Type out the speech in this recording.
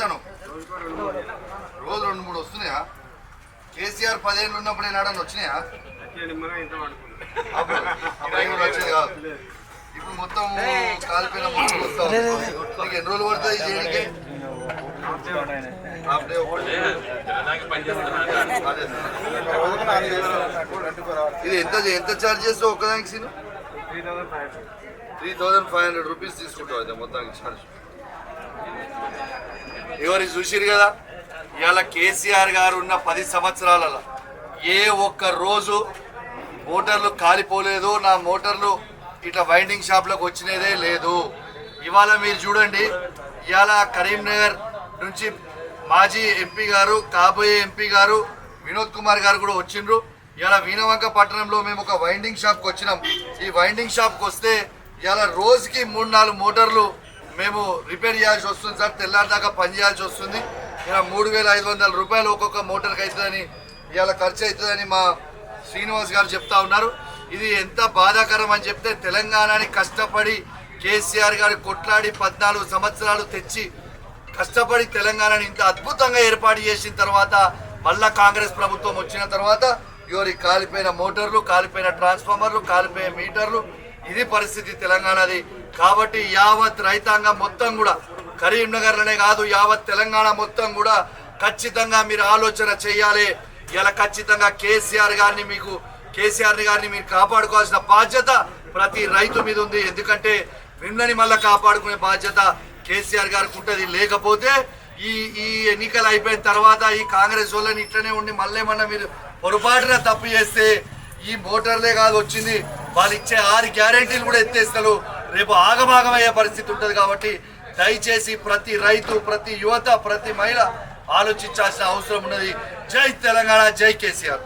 ఇస్తాను రోజు 2-3 వస్తున్నాయా? కేసీఆర్ 10 ఏళ్ళు ఉన్నప్పుడు ఏనాడని వచ్చినాయా? వచ్చేది కాదు. ఇప్పుడు మొత్తం కాలిపోయిన మొత్తం నీకు ఎన్ని రోజులు పడుతుంది చేయడానికి? ఇది ఎంత ఛార్జ్ చేస్తావు ఒక్కదానికి? సీను 3500 రూపీస్ తీసుకుంటావు అయితే మొత్తానికి ఛార్జ్. ఎవరి చూసిరు కదా ఇవాళ కేసీఆర్ గారు ఉన్న 10 సంవత్సరాలలో ఏ ఒక్క రోజు మోటార్లు కాలిపోలేదు, నా మోటార్లు ఇట్లా వైండింగ్ షాప్లకు వచ్చినదే లేదు. ఇవాళ మీరు చూడండి, ఇవాళ కరీంనగర్ నుంచి మాజీ ఎంపీ గారు, కాబోయే ఎంపీ గారు వినోద్ కుమార్ గారు కూడా వచ్చిండ్రు. ఇవాళ వీణవంక పట్టణంలో మేము ఒక వైండింగ్ షాప్కి వచ్చినాం. ఈ వైండింగ్ షాప్కి వస్తే ఇవాళ రోజుకి 3-4 మోటార్లు మేము రిపేర్ చేయాల్సి వస్తుంది సార్, తెల్లారిదాకా పని చేయాల్సి వస్తుంది. ఇలా 3500 రూపాయలు ఒక్కొక్క మోటార్కి అవుతుందని, ఇవాళ ఖర్చు అవుతుందని మా శ్రీనివాస్ గారు చెప్తా ఉన్నారు. ఇది ఎంత బాధాకరం అని చెప్తే, తెలంగాణని కష్టపడి కేసీఆర్ గారు కొట్లాడి 14 సంవత్సరాలు తెచ్చి కష్టపడి తెలంగాణని ఇంత అద్భుతంగా ఏర్పాటు చేసిన తర్వాత మళ్ళా కాంగ్రెస్ ప్రభుత్వం వచ్చిన తర్వాత ఎవరి కాలిపోయిన మోటార్లు, కాలిపోయిన ట్రాన్స్ఫార్మర్లు, కాలిపోయే మీటర్లు, ఇది పరిస్థితి తెలంగాణది. కాబట్టి యావత్ రైతాంగం మొత్తం కూడా కరీంనగర్లోనే కాదు యావత్ తెలంగాణ మొత్తం కూడా ఖచ్చితంగా మీరు ఆలోచన చేయాలి. ఇలా ఖచ్చితంగా కేసీఆర్ గారిని మీరు కాపాడుకోవాల్సిన బాధ్యత ప్రతి రైతు మీద ఉంది. ఎందుకంటే మిమ్మల్ని మళ్ళీ కాపాడుకునే బాధ్యత కేసీఆర్ గారికి ఉంటుంది. లేకపోతే ఈ ఎన్నికలు అయిపోయిన తర్వాత ఈ కాంగ్రెస్ వాళ్ళని ఇట్లనే ఉండి మళ్ళీ మీరు పొరపాటున తప్పు చేస్తే ఈ మోటార్లే కాదు వచ్చింది, వాళ్ళు ఇచ్చే 6 గ్యారెంటీలు కూడా ఎత్తేస్తారు. రేపు ఆగమాగమయ్యే పరిస్థితి ఉంటుంది. కాబట్టి దయచేసి ప్రతి రైతు, ప్రతి యువత, ప్రతి మహిళ ఆలోచించాల్సిన అవసరం ఉన్నది. జై తెలంగాణ, జై కేసీఆర్.